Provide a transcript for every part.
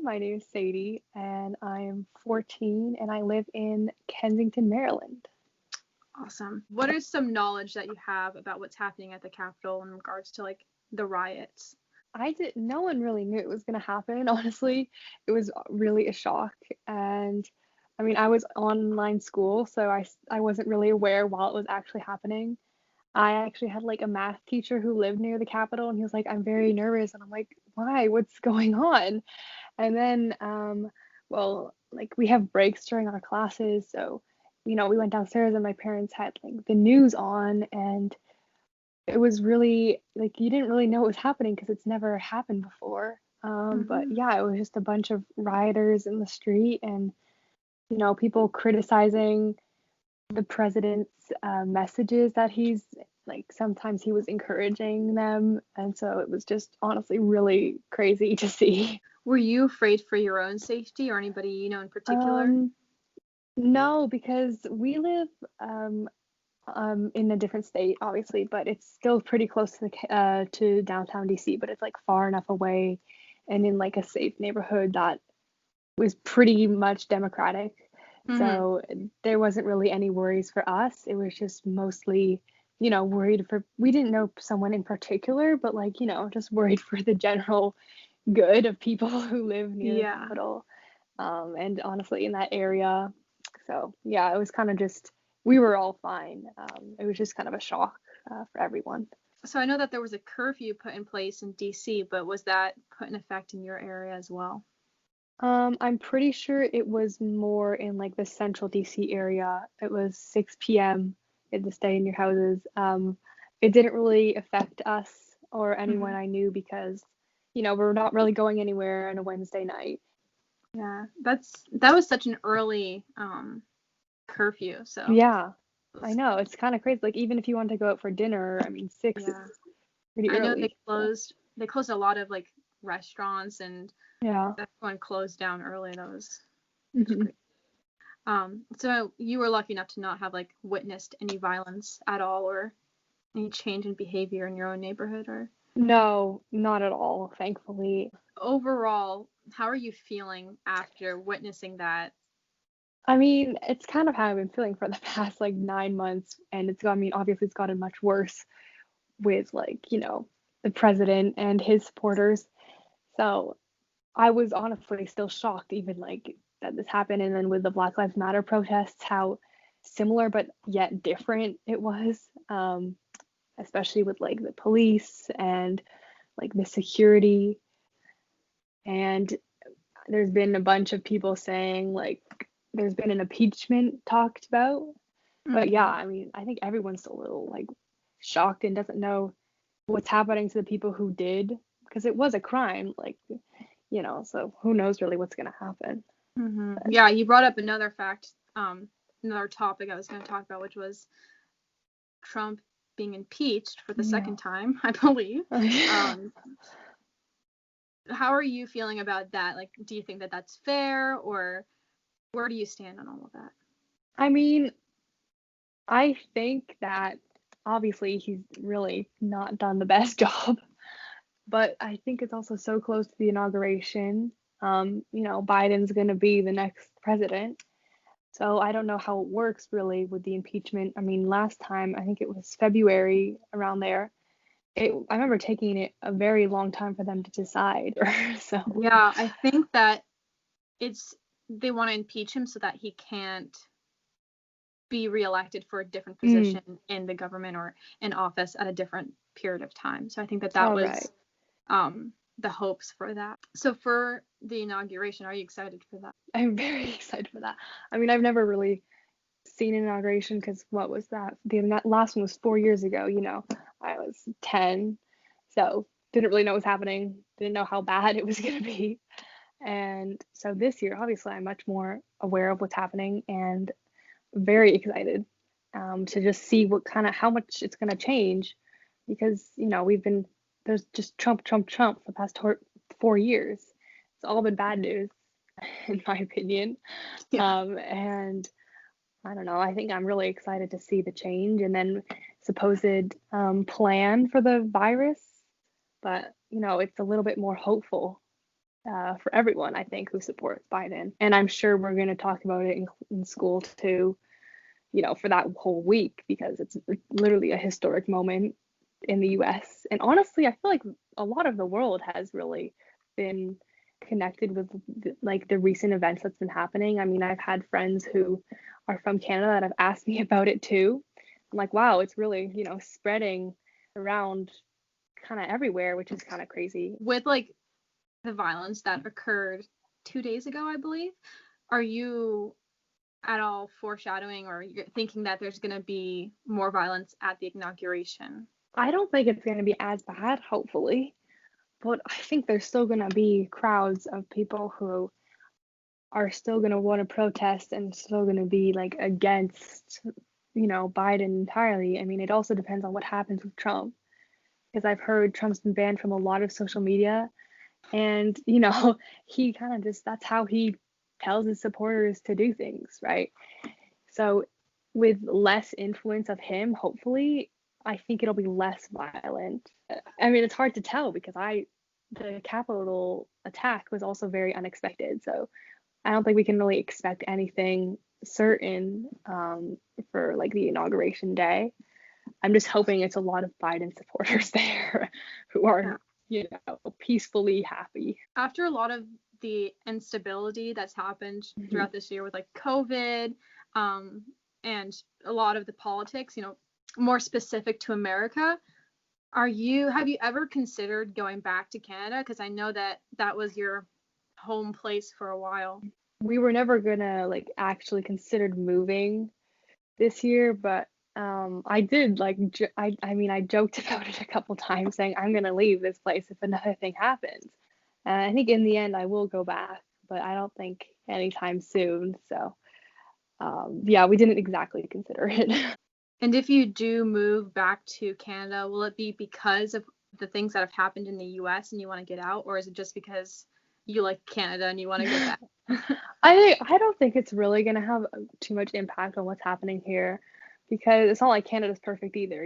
my name is Sadie, and I am 14, and I live in Kensington, Maryland. Awesome. What is some knowledge that you have about what's happening at the Capitol in regards to like the riots? No one really knew it was going to happen, honestly. It was really a shock. And I mean, I was online school, so I wasn't really aware while it was actually happening. I actually had like a math teacher who lived near the Capitol, and he was like, I'm very nervous. And I'm like, why? What's going on? And then, like we have breaks during our classes. So, we went downstairs and my parents had like the news on, and it was really like you didn't really know what was happening because it's never happened before. But Mm-hmm. yeah, it was just a bunch of rioters in the street and, people criticizing the president's messages that he's like sometimes he was encouraging them. And so it was just honestly really crazy to see. Were you afraid for your own safety or anybody you know in particular? Um, no, because we live in a different state, obviously, but it's still pretty close to to downtown DC, but it's like far enough away and in like a safe neighborhood that was pretty much democratic. Mm-hmm. So there wasn't really any worries for us. It was just mostly, worried for, we didn't know someone in particular, but like, just worried for the general good of people who live near the Yeah. Capitol. And honestly, in that area. So yeah, it was kind of just, we were all fine. It was just kind of a shock for everyone. So I know that there was a curfew put in place in DC, but was that put in effect in your area as well? I'm pretty sure it was more in like the central DC area. It was 6 p.m. You had to stay in your houses. It didn't really affect us or anyone Mm-hmm. I knew because, we're not really going anywhere on a Wednesday night. Yeah, that was such an early curfew. So Yeah, I know. It's kind of crazy. Like even if you want to go out for dinner, I mean, 6 is yeah, pretty I know early. So they closed a lot of like restaurants and yeah. that one closed down early. That was Hmm. great. So you were lucky enough to not have like witnessed any violence at all or any change in behavior in your own neighborhood or No, not at all, thankfully. overall, how are you feeling after witnessing that? I mean, it's kind of how I've been feeling for the past like 9 months, and I mean, obviously it's gotten much worse with like, the president and his supporters. So I was honestly still shocked, even like that this happened. And then with the Black Lives Matter protests, how similar but yet different it was, especially with like the police and like the security. And there's been a bunch of people saying like there's been an impeachment talked about. But yeah, Mm-hmm. I mean, I think everyone's a little like shocked and doesn't know what's happening to the people who did because it was a crime, like, so who knows really what's going to happen. Mm-hmm. But Yeah, you brought up another fact, another topic I was going to talk about, which was Trump being impeached for the yeah. second time, I believe. Yeah. Um, how are you feeling about that? Like, do you think that that's fair, or where do you stand on all of that? I mean, I think that obviously he's really not done the best job, but I think it's also so close to the inauguration. Biden's going to be the next president. So I don't know how it works really with the impeachment. I mean, last time, I think it was February around there. I remember taking it a very long time for them to decide. So, Yeah, I think that it's they want to impeach him so that he can't be reelected for a different mm, position in the government or in office at a different period of time. So I think that that all right. was the hopes for that. So for the inauguration, are you excited for that? I'm very excited for that. I mean, I've never really seen an inauguration because what was that? The last one was 4 years ago. I was 10, so didn't really know what was happening. Didn't know how bad it was going to be. And so this year, obviously, I'm much more aware of what's happening and very excited to just see how much it's going to change because, there's just Trump, Trump, Trump for the past 4 years. It's all been bad news, in my opinion. Yeah. And I don't know. I think I'm really excited to see the change and then supposed plan for the virus. But, it's a little bit more hopeful for everyone, I think, who supports Biden. And I'm sure we're going to talk about it in school too, for that whole week, because it's literally a historic moment in the US. And honestly, I feel like a lot of the world has really been connected with the recent events that's been happening. I mean, I've had friends who are from Canada that have asked me about it too. I'm like, wow, it's really, spreading around kind of everywhere, which is kind of crazy. With like the violence that occurred 2 days ago, I believe, are you at all foreshadowing or you're thinking that there's going to be more violence at the inauguration? I don't think it's going to be as bad, hopefully, but I think there's still going to be crowds of people who are still going to want to protest and still going to be like against, Biden entirely. I mean, it also depends on what happens with Trump, because I've heard Trump's been banned from a lot of social media, and he kind of just, that's how he tells his supporters to do things, right? So with less influence of him, hopefully, I think it'll be less violent. I mean, it's hard to tell because the Capitol attack was also very unexpected. So I don't think we can really expect anything certain for like the inauguration day. I'm just hoping it's a lot of Biden supporters there who are, peacefully happy. After a lot of the instability that's happened throughout this year with like COVID, and a lot of the politics, more specific to America, have you ever considered going back to Canada? Because I know that was your home place for a while. We were never gonna like actually considered moving this year, but I did like I mean, I joked about it a couple times saying I'm gonna leave this place if another thing happens. And I think in the end I will go back, but I don't think anytime soon. So yeah, we didn't exactly consider it. And if you do move back to Canada, will it be because of the things that have happened in the US and you want to get out, or is it just because you like Canada and you want to go back? I don't think it's really gonna have too much impact on what's happening here, because it's not like Canada's perfect either,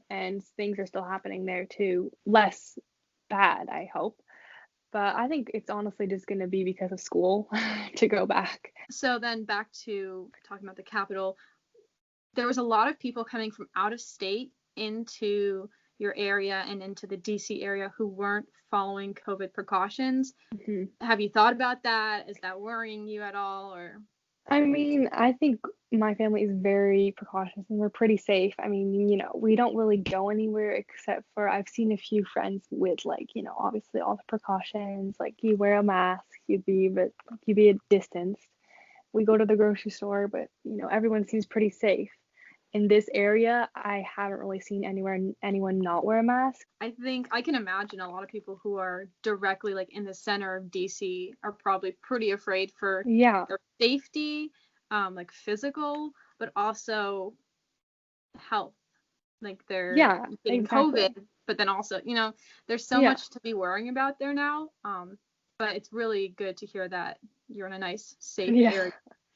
and things are still happening there too. Less bad, I hope. But I think it's honestly just going to be because of school to go back. So then back to talking about the Capitol, there was a lot of people coming from out of state into your area and into the DC area who weren't following COVID precautions. Mm-hmm. Have you thought about that? Is that worrying you at all? Or I mean, I think my family is very precautious and we're pretty safe. I mean, we don't really go anywhere except for I've seen a few friends with like, obviously all the precautions, like you wear a mask, you be a distance. We go to the grocery store, but everyone seems pretty safe. In this area, I haven't really seen anyone not wear a mask. I think I can imagine a lot of people who are directly like in the center of DC are probably pretty afraid for their safety, like physical, but also health. Like they're getting COVID, but then also, there's so much to be worrying about there now. But it's really good to hear that you're in a nice, safe area.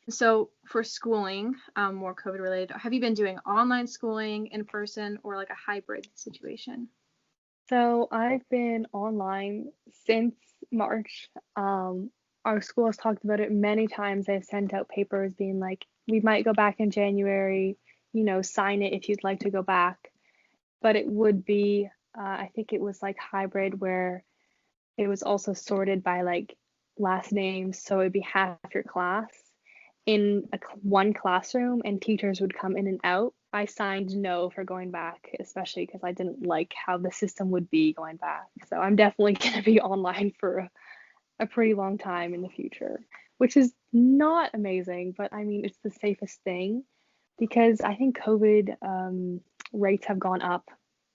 So for schooling, more COVID related, have you been doing online schooling, in person, or like a hybrid situation? So I've been online since March. Our school has talked about it many times. They've sent out papers being like, we might go back in January, sign it if you'd like to go back. But it would be, I think it was like hybrid where it was also sorted by like last names. So it'd be half your class in one classroom and teachers would come in and out. I signed no for going back, especially because I didn't like how the system would be going back. So I'm definitely going to be online for a pretty long time in the future, which is not amazing, but I mean, it's the safest thing because I think COVID rates have gone up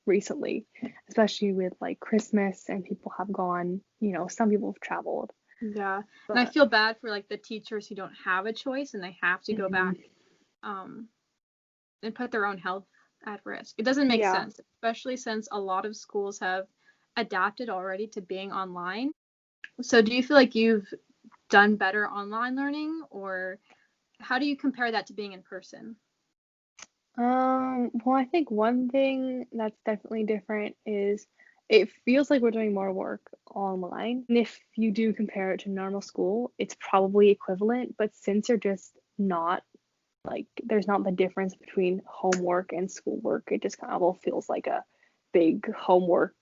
recently, especially with like Christmas and people have gone, some people have traveled. Yeah, and I feel bad for like the teachers who don't have a choice and they have to go back and put their own health at risk. It doesn't make sense, especially since a lot of schools have adapted already to being online. So do you feel like you've done better online learning, or how do you compare that to being in person? Well, I think one thing that's definitely different is it feels like we're doing more work online. And if you do compare it to normal school, it's probably equivalent. But since you're just not like, there's not the difference between homework and schoolwork, it just kind of all feels like a big homework,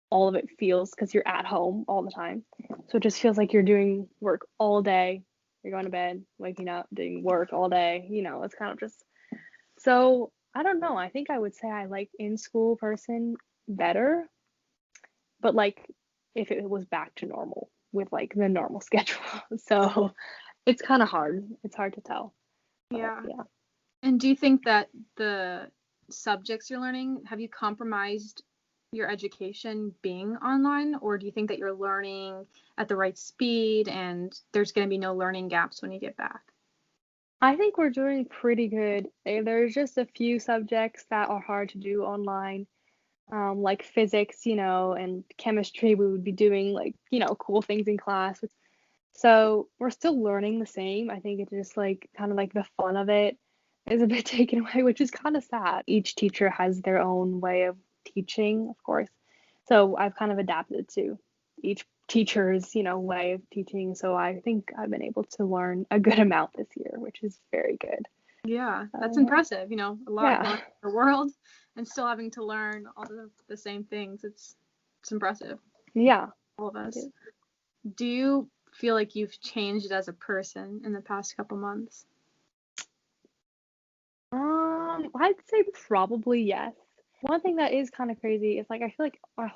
all of it feels because you're at home all the time. So it just feels like you're doing work all day. You're going to bed, waking up, doing work all day. It's kind of just so I don't know. I think I would say I like in school person better, but like if it was back to normal with like the normal schedule. So it's kind of hard. It's hard to tell. Yeah. Yeah. And do you think that the subjects you're learning, have you compromised your education being online, or do you think that you're learning at the right speed and there's going to be no learning gaps when you get back? I think we're doing pretty good. There's just a few subjects that are hard to do online, like physics, and chemistry. We would be doing like, cool things in class. So we're still learning the same. I think it's just like kind of like the fun of it is a bit taken away, which is kind of sad. Each teacher has their own way of teaching, of course. So I've kind of adapted to each teacher's, way of teaching. So I think I've been able to learn a good amount this year, which is very good. Yeah, that's impressive. A lot going on in the world and still having to learn all the same things. It's impressive. Yeah. All of us. Do you feel like you've changed as a person in the past couple months? I'd say probably yes. One thing that is kind of crazy is like I feel like our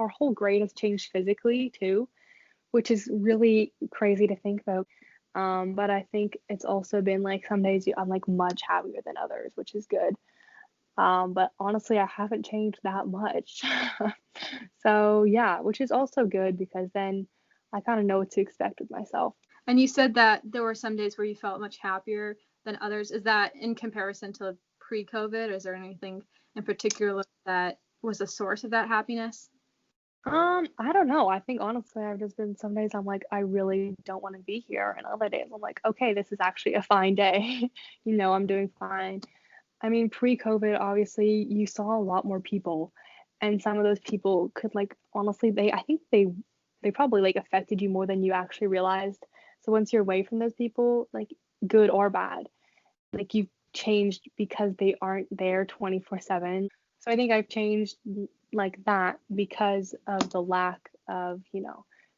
whole grade has changed physically too, which is really crazy to think about. But I think it's also been like some days I'm like much happier than others, which is good. But honestly, I haven't changed that much. So yeah, which is also good because then I kind of know what to expect with myself. And you said that there were some days where you felt much happier than others. Is that in comparison to pre-COVID, or is there anything in particular that was a source of that happiness? I don't know. I think honestly, I've just been some days I'm like, I really don't want to be here, and other days I'm like, okay, this is actually a fine day. I'm doing fine. I mean, pre-COVID, obviously, you saw a lot more people, and some of those people could like honestly, I think they probably like affected you more than you actually realized. So once you're away from those people, like good or bad, like you've changed because they aren't there 24/7. So I think I've changed like that because of the lack of,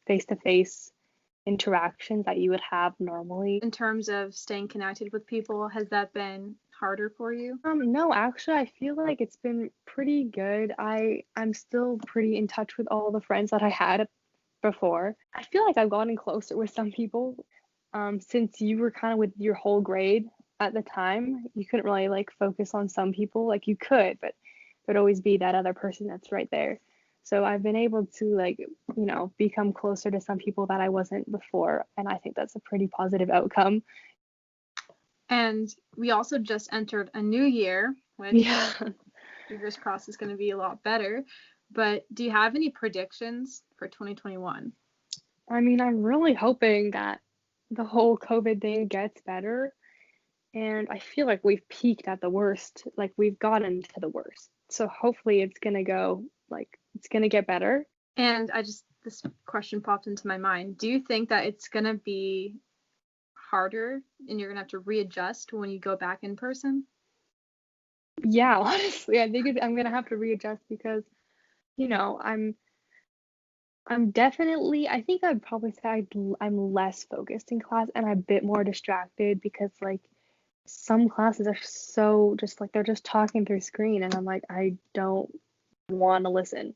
face-to-face interactions that you would have normally. In terms of staying connected with people, has that been harder for you? No, actually, I feel like it's been pretty good. I'm still pretty in touch with all the friends that I had before. I feel like I've gotten closer with some people. Since you were kind of with your whole grade at the time, you couldn't really like focus on some people. Like you could, but there'd always be that other person that's right there. So I've been able to like, become closer to some people that I wasn't before, and I think that's a pretty positive outcome. And we also just entered a new year, which fingers crossed is going to be a lot better. But do you have any predictions for 2021? I mean, I'm really hoping that the whole COVID thing gets better. And I feel like we've peaked at the worst. Like we've gotten to the worst. So hopefully it's going to it's going to get better. And this question popped into my mind. Do you think that it's going to be harder and you're going to have to readjust when you go back in person? Yeah, honestly, I think I'm going to have to readjust because, I'm definitely, I think I'd probably say I'm less focused in class and I'm a bit more distracted because like some classes are so just like they're just talking through screen and I'm like, I don't want to listen.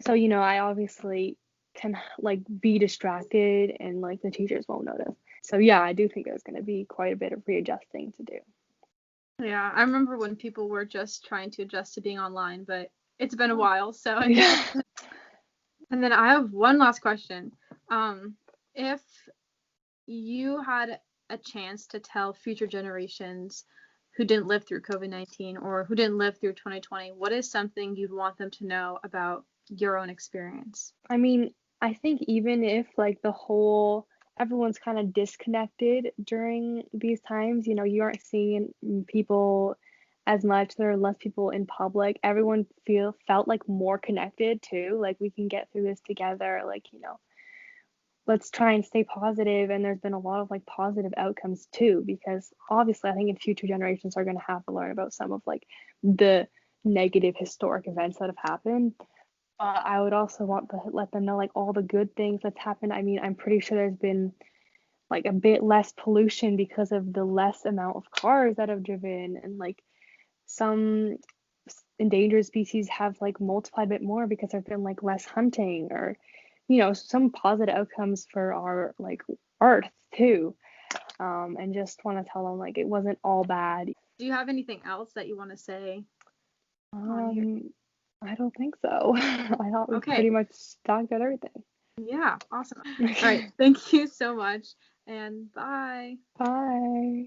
So, I obviously can like be distracted and like the teachers won't notice. So yeah, I do think there's going to be quite a bit of readjusting to do. Yeah, I remember when people were just trying to adjust to being online, but it's been a while, so Yeah. And then I have one last question. If you had a chance to tell future generations who didn't live through COVID-19 or who didn't live through 2020, what is something you'd want them to know about your own experience? I mean, I think even if like everyone's kind of disconnected during these times, you aren't seeing people as much. There are less people in public. Everyone felt like more connected too. Like we can get through this together. Like, let's try and stay positive. And there's been a lot of like positive outcomes too, because obviously I think in future generations are going to have to learn about some of like the negative historic events that have happened. But I would also want to let them know like all the good things that's happened. I mean, I'm pretty sure there's been like a bit less pollution because of the less amount of cars that have driven, and like some endangered species have like multiplied a bit more because there've been like less hunting, or some positive outcomes for our like earth too. And just want to tell them like it wasn't all bad. Do you have anything else that you want to say on here? I don't think so. I thought we pretty much talked about everything. Yeah, awesome. All right, thank you so much, and bye. Bye.